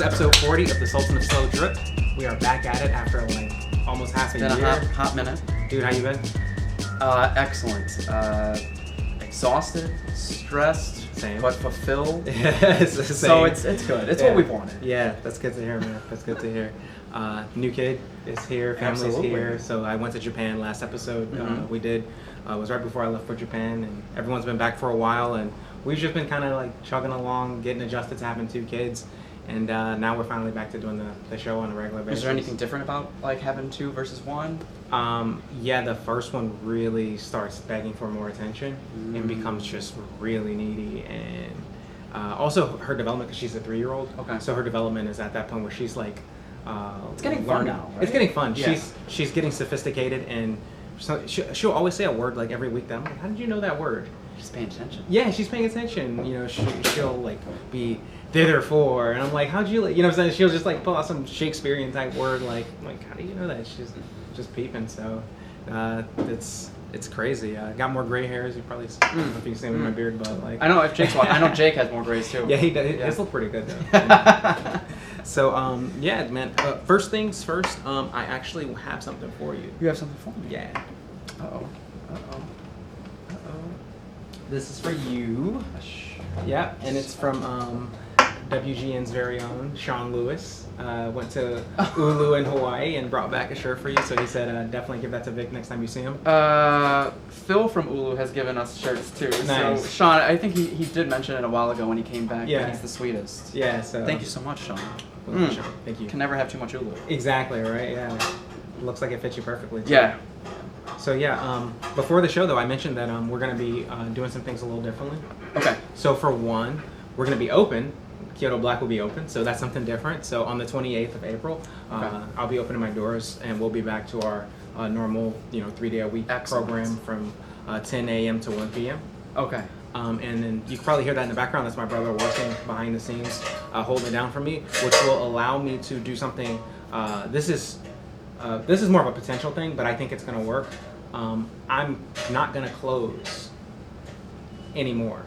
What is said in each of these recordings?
to episode 40 of the Sultan of Slow Drip. We are back at it after like almost half a year. It's been a hot minute. Dude, how you been? Excellent. Exhausted, stressed, Same. but fulfilled. It's the same. So it's good. It's what we've wanted. Yeah, that's good to hear, man. That's good to hear. New kid is here, family's Absolutely. here. So I went to Japan last episode. We did. It was right before I left for Japan, and everyone's been back for a while, and we've just been kind of like chugging along, getting adjusted to having 2 kids, and now we're finally back to doing the show on a regular basis. Is there anything different about like having 2 versus 1? Yeah, the first one really starts begging for more attention and becomes just really needy, and also her development, because she's a 3-year-old. Okay. So her development is at that point where she's like, It's getting fun now, right? It's getting fun. Yeah. She's getting sophisticated, and so she'll always say a word like every week that I'm like, how did you know that word? She's paying attention. Yeah, she's paying attention. You know, she'll like be thither for, and I'm like, how'd you like, you know what I'm saying? She'll just like pull out some Shakespearean type word like how do you know that? She's just peeping. So it's crazy. Got more gray hairs. You probably I don't know if you can see me with my beard, but like I know if Jake's I know Jake has more grays too. yeah, he does. His look pretty good though. So yeah, man. First things first. I actually have something for you. You have something for me? Yeah. Uh-oh. This is for you. Yeah, and it's from WGN's very own Sean Lewis. Went to Ulu in Hawaii and brought back a shirt for you. So he said definitely give that to Vic next time you see him. Phil from Ulu has given us shirts too. Nice. So Sean, I think he did mention it a while ago when he came back. Yeah. That he's the sweetest. Yeah. So Thank you so much, Sean. Sean, thank you. Can never have too much Ulu. Exactly right. Yeah. Looks like it fits you perfectly. Too. Yeah. So yeah, before the show though, I mentioned that we're gonna be doing some things a little differently. Okay. So for one, we're gonna be open. Kyoto Black will be open, so that's something different. So on the 28th of April, I'll be opening my doors, and we'll be back to our normal, 3-day-a-week program from 10 a.m. to 1 p.m. Okay. And then you can probably hear that in the background. That's my brother working behind the scenes, holding it down for me, which will allow me to do something. This is more of a potential thing, but I think it's going to work. I'm not going to close anymore.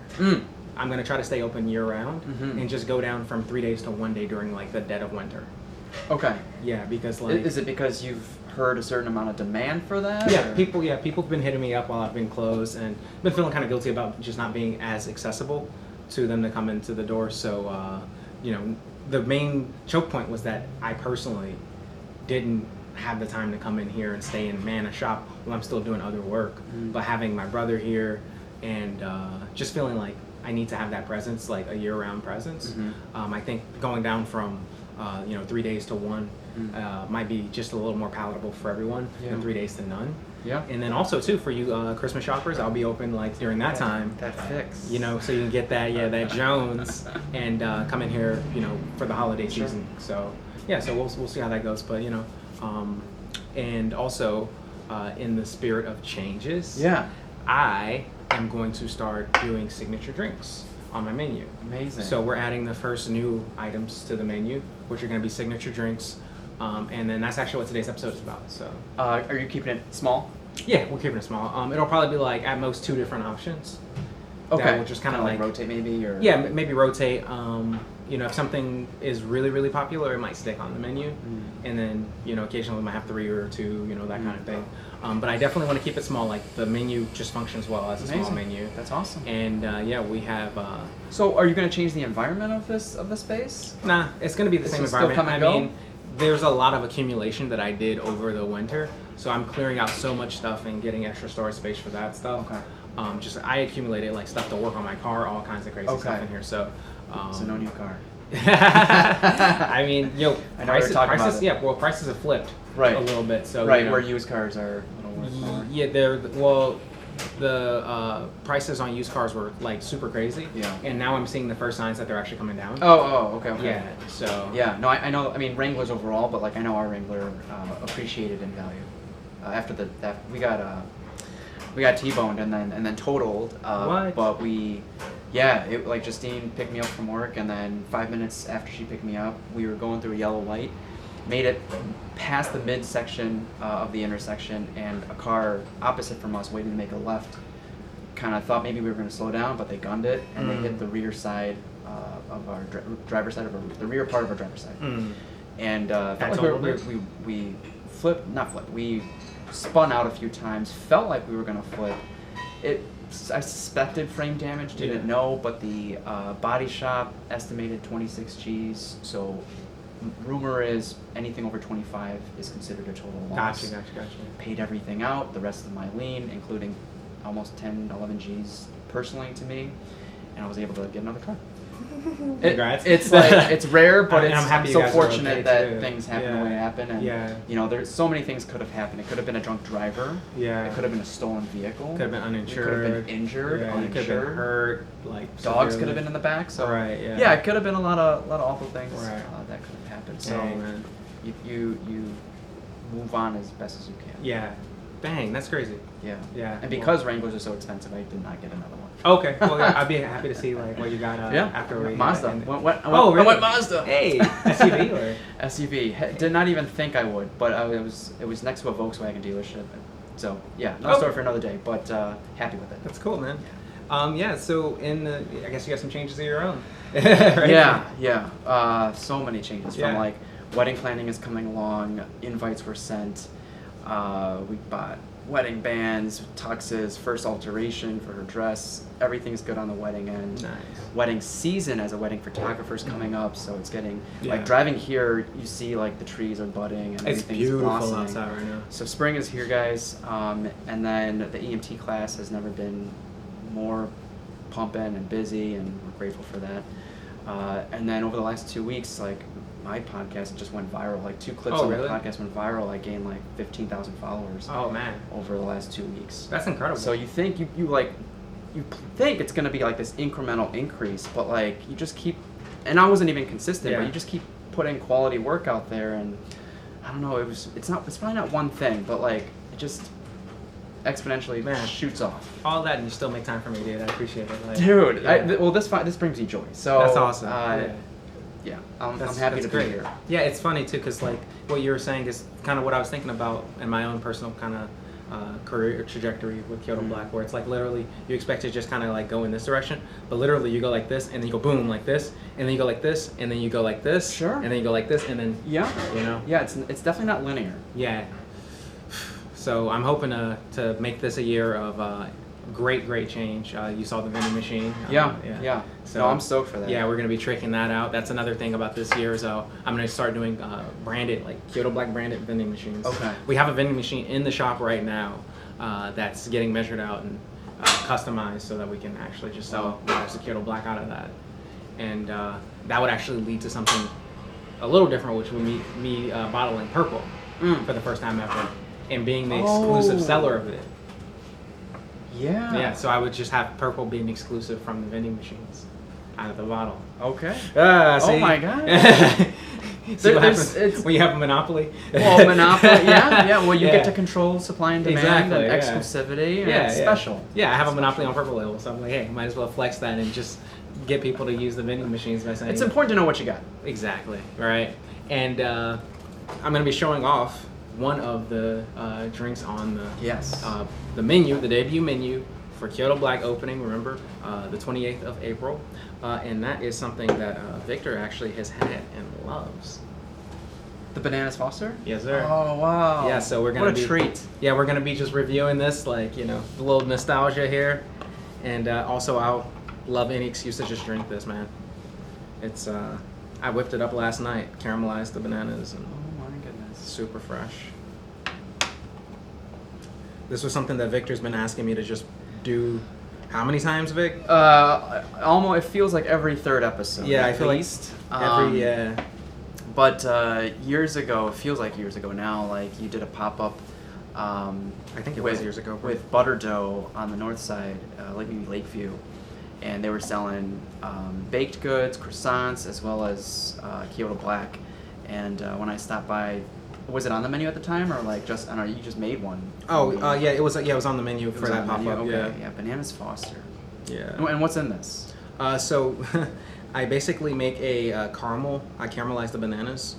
I'm going to try to stay open year-round and just go down from 3 days to 1 day during like the dead of winter. Okay. Yeah, because like... Is it because you've heard a certain amount of demand for that? Yeah, people have been hitting me up while I've been closed, and been feeling kind of guilty about just not being as accessible to them to come into the door. So, the main choke point was that I personally didn't have the time to come in here and stay and man a shop while I'm still doing other work. But having my brother here and just feeling like I need to have that presence, like a year-round presence. I think going down from 3 days to 1 might be just a little more palatable for everyone than 3 days to none. Yeah. And then also too for you Christmas shoppers, I'll be open like during that time. That fix. So you can get that Jones and come in here, for the holiday season. So yeah, so we'll see how that goes. But and also in the spirit of changes, I am going to start doing signature drinks on my menu. Amazing. So we're adding the first new items to the menu, which are going to be signature drinks, and then that's actually what today's episode is about. So are you keeping it small? yeah, we're keeping it small. It'll probably be like at most 2 different options. Okay. That will just kind of like rotate maybe, or yeah, maybe rotate. If something is really, really popular, it might stick on the menu. And then, occasionally we might have 3 or 2, that kind of thing. But I definitely want to keep it small. Like the menu just functions well as a small menu. That's awesome. And we have. So are you going to change the environment of the space? Nah, it's going to be the same It's still environment. come and go? There's a lot of accumulation that I did over the winter, so I'm clearing out so much stuff and getting extra storage space for that stuff. Okay. I accumulated like stuff to work on my car, all kinds of crazy stuff in here. So. So no new car. I mean, I know prices, about it. yeah. Well, prices have flipped a little bit. So where used cars are a little worth more. Yeah, the prices on used cars were like super crazy. Yeah. And now I'm seeing the first signs that they're actually coming down. Okay. Yeah. So. Yeah. No, I know. I mean, Wranglers overall, but like I know our Wrangler appreciated in value. After we got T-boned and then totaled. What? But Justine picked me up from work, and then 5 minutes after she picked me up, we were going through a yellow light, made it past the midsection of the intersection, and a car opposite from us waiting to make a left kind of thought maybe we were going to slow down, but they gunned it, and they hit the rear side our driver's side, the rear part of our driver's side. And That's felt like we we spun out a few times, felt like we were going to flip. I suspected frame damage, didn't know, but the body shop estimated 26 Gs, so rumor is anything over 25 is considered a total loss. Gotcha. Paid everything out, the rest of my lien, including almost 10, 11 Gs personally to me, and I was able to get another car. Congrats. It's like it's rare, but I'm so fortunate that things happen the way they happen, and there's so many things could have happened. It could have been a drunk driver. It could have been a stolen vehicle. Could have been uninsured. Could have been injured. Uninsured. Could have been hurt. Like dogs could have been in the back. So it could have been a lot of awful things that could have happened. So you move on as best as you can. Yeah. Dang, that's crazy. Yeah. And because Wranglers are so expensive, I did not get another one. Okay. Well, I'd be happy to see like what you got after we Mazda. I went Mazda. Hey, SUV or SUV. Did not even think I would, but it was next to a Volkswagen dealership. So another story for another day. But happy with it. That's cool, man. So I guess you got some changes of your own. Right? So many changes from like wedding planning is coming along. Invites were sent. We bought wedding bands, tuxes, first alteration for her dress. Everything's good on the wedding end. Nice. Wedding season as a wedding photographer's coming up, so it's getting like driving here. You see like the trees are budding and it's everything's beautiful blossoming. outside right now. So spring is here, guys. And then the EMT class has never been more pumping and busy, and we're grateful for that. And then over the last 2 weeks, like my podcast just went viral. Like 2 clips of the podcast went viral. I gained like 15,000 followers. Oh man! Over the last 2 weeks. That's incredible. So you think you think it's gonna be like this incremental increase, but like you just keep. And I wasn't even consistent, but you just keep putting quality work out there, and I don't know. It's probably not one thing, but like it just exponentially shoots off. All that, and you still make time for me, dude. I appreciate it. Like, dude, this brings you joy. So that's awesome. I'm happy to be here. Yeah, it's funny too, because like what you were saying is kind of what I was thinking about in my own personal kind of career trajectory with Kyoto Black, where it's like literally you expect to just kind of like go in this direction, but literally you go like this, and then you go boom like this, and then you go like this, and then you go like this, sure, and then you go like this, and then it's definitely not linear. Yeah. So I'm hoping to make this a year of great change. You saw the vending machine. So I'm stoked for that. Yeah, we're gonna be tricking that out. That's another thing about this year is I'm gonna start doing branded, like Kyoto Black branded vending machines. Okay. We have a vending machine in the shop right now that's getting measured out and customized so that we can actually just sell bottles of Kyoto Black out of that. And that would actually lead to something a little different, which would be me bottling purple for the first time ever and being the exclusive seller of it. Yeah, so I would just have purple being exclusive from the vending machines out of the bottle. Okay. See? Oh my god. See what happens when you have a monopoly? Well, monopoly, well, you get to control supply and demand and exclusivity, and it's special. Yeah, I have a monopoly on purple label, so I'm like, hey, might as well flex that and just get people to use the vending machines by saying... It's important to know what you got. Exactly, right? And I'm going to be showing off one of the drinks on the menu, the debut menu for Kyoto Black opening, remember, the 28th of April. And that is something that Victor actually has had and loves. The Bananas Foster? Yes, sir. Oh, wow. Yeah, so we're going to be... What a treat. Yeah, we're going to be just reviewing this, like, a little nostalgia here. And also, I'll love any excuse to just drink this, man. It's, I whipped it up last night, caramelized the bananas, and super fresh. This was something that Victor's been asking me to just do. How many times, Vic? Almost. It feels like every third episode. Yeah, I feel least. Every But years ago, it feels like years ago now. Like you did a pop up. I think it was years ago. With Butter Dough on the north side, Lakeview, and they were selling baked goods, croissants, as well as Kyoto Black. And when I stopped by, was it on the menu at the time, or like just I don't know? You just made one. It was on the menu for that pop up. Okay, yeah, Bananas Foster. Yeah. And what's in this? So I basically make a caramel. I caramelize the bananas,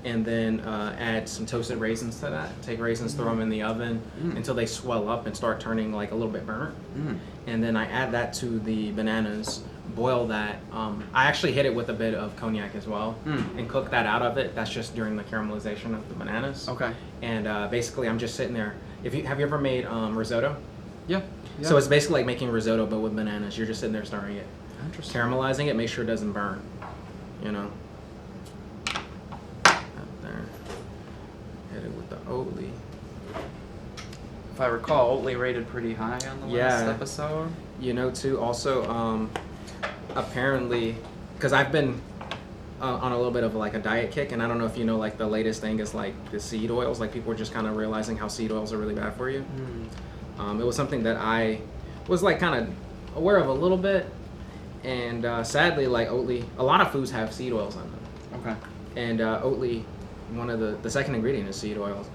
and then add some toasted raisins to that. Take raisins, throw them in the oven until they swell up and start turning like a little bit burnt. And then I add that to the bananas, boil that. I actually hit it with a bit of cognac as well, and cook that out of it. That's just during the caramelization of the bananas. Okay. And basically, I'm just sitting there. Have you ever made risotto? Yeah. So it's basically like making risotto, but with bananas. You're just sitting there stirring it, Interesting. caramelizing it, make sure it doesn't burn. You know. Up there. Hit it with the Oatly. If I recall, Oatly rated pretty high on the last episode. You know, too. Also, apparently, because I've been on a little bit of like a diet kick, and I don't know if you know, like the latest thing is like the seed oils. Like people are just kind of realizing how seed oils are really bad for you. It was something that I was like kind of aware of a little bit, and sadly, like Oatly, a lot of foods have seed oils on them. Okay. And Oatly, one of the second ingredient is seed oils.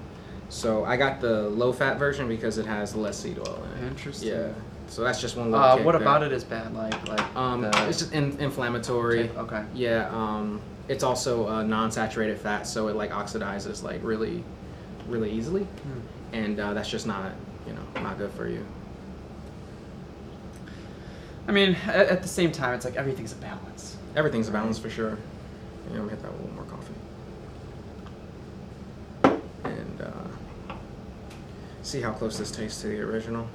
So I got the low fat version because it has less seed oil in it. Interesting. Yeah. So that's just one little kick what there. about it is bad? It's just inflammatory. Okay. Yeah. It's also non-saturated fat, so it like oxidizes like really, really easily, and that's just not not good for you. I mean, at the same time, it's like everything's a balance. Everything's a balance for sure. I'm gonna hit that with a little more coffee, and see how close this tastes to the original.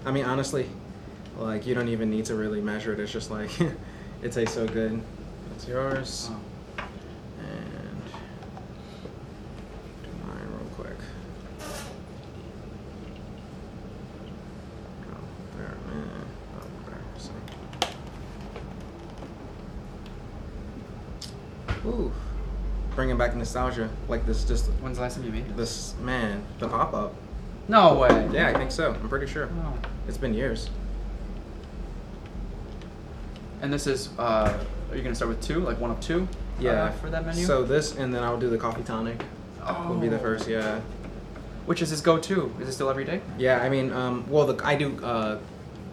I mean, honestly, like you don't even need to really measure it. It's just like it tastes so good. That's yours. Oh. And do mine real quick. Oh, there, man. Oh, there. So. Ooh, bringing back nostalgia. Like this, just When's the last time you made it? this man, the pop up. No way. Yeah, I think so. I'm pretty sure. Oh. It's been years. And this is, are you gonna start with two, like one of two? Yeah. For that menu. So this, and then I'll do the coffee tonic. Will be the first. Yeah. Which is his go-to? Is it still every day? Yeah. I mean, I do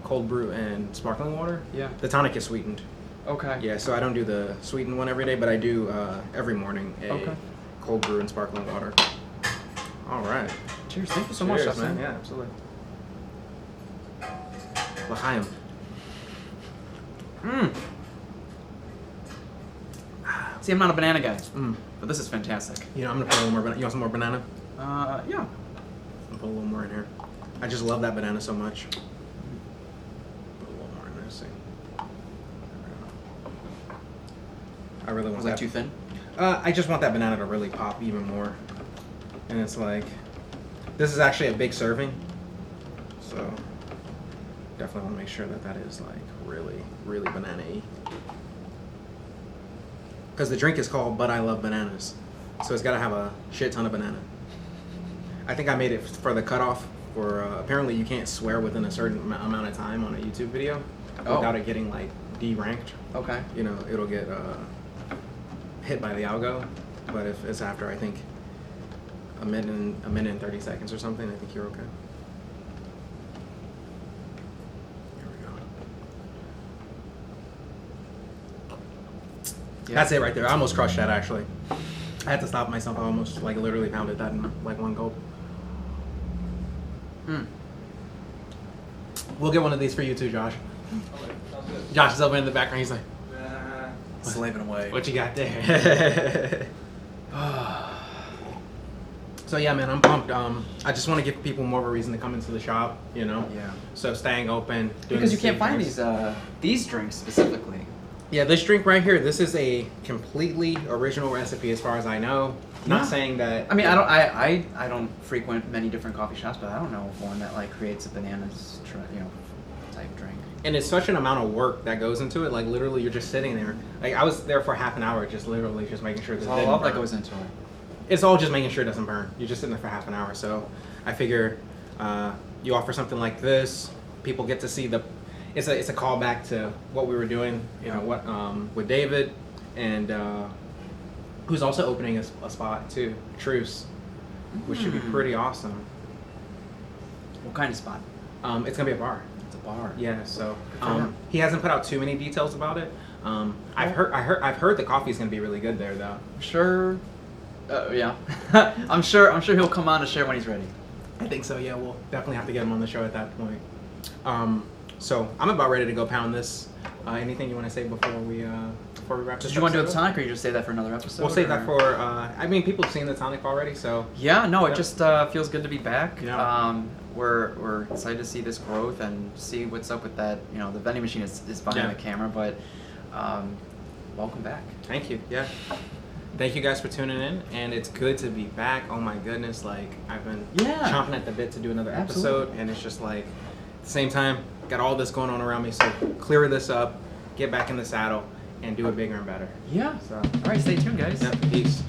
cold brew and sparkling water. Yeah. The tonic is sweetened. Okay. Yeah. So I don't do the sweetened one every day, but I do every morning a cold brew and sparkling water. All right. Cheers. Thank you so much, Cheers, Justin. man. Yeah, absolutely. L'chaim. See, I'm not a banana guy, Mm. but this is fantastic. You know, I'm gonna put a little more banana. You want some more banana? Yeah. I'll put a little more in here. I just love that banana so much. Put a little more in there. See. I really want Was that. that too thin? I just want that banana to really pop even more. And it's like, this is actually a big serving. So, definitely want to make sure that that is like really, really banana-y. Because the drink is called But I Love Bananas. So it's got to have a shit ton of banana. I think I made it for the cutoff for, apparently you can't swear within a certain amount of time on a YouTube video without it getting like D-ranked. Okay. You know, it'll get hit by the algo. But if it's after, I think, a minute and 30 seconds or something, I think you're okay. Here we go. Yeah. That's it right there. I almost crushed that actually. I had to stop myself. I almost like literally pounded that in like one gulp. We'll get one of these for you too, Josh. Josh is over in the background. He's like, Slaving away. what you got there? So yeah, man, I'm pumped. I just want to give people more of a reason to come into the shop, you know? Yeah. So staying open. Because you can't find these drinks specifically. Yeah, this drink right here, this is a completely original recipe as far as I know. Not saying that. I mean, I don't frequent many different coffee shops, but I don't know of one that like creates a bananas, type drink. And it's such an amount of work that goes into it. Like literally, you're just sitting there. Like I was there for half an hour, just literally just making sure There's that a lot that goes into it. It's all just making sure it doesn't burn. You're just sitting there for half an hour. So I figure you offer something like this, people get to see the. It's a callback to what we were doing, you know, what with David, and who's also opening a spot too, Truce, which should be pretty awesome. What kind of spot? It's gonna be a bar. It's a bar. Yeah, so him. he hasn't put out too many details about it. I've heard the coffee's gonna be really good there though. Sure. Yeah. I'm sure he'll come on to share when he's ready. I think so. Yeah, we'll definitely have to get him on the show at that point. So I'm about ready to go pound this. Anything you want to say before we wrap this? Did you want to do the episode? tonic, or you just say that for another episode? We'll save that or- for. I mean, people have seen the tonic already, so. Yeah, no, it Yep. just feels good to be back. Yeah. We're excited to see this growth and see what's up with that. You know, the vending machine is behind Yeah. the camera, but welcome back. Thank you. Yeah. Thank you guys for tuning in, and it's good to be back. Oh my goodness, like I've been Yeah. chomping at the bit to do another Absolutely. episode, and it's just like at the same time got all this going on around me. So clear this up, get back in the saddle, and do it bigger and better. Yeah. So All right, stay tuned, guys. yeah, peace.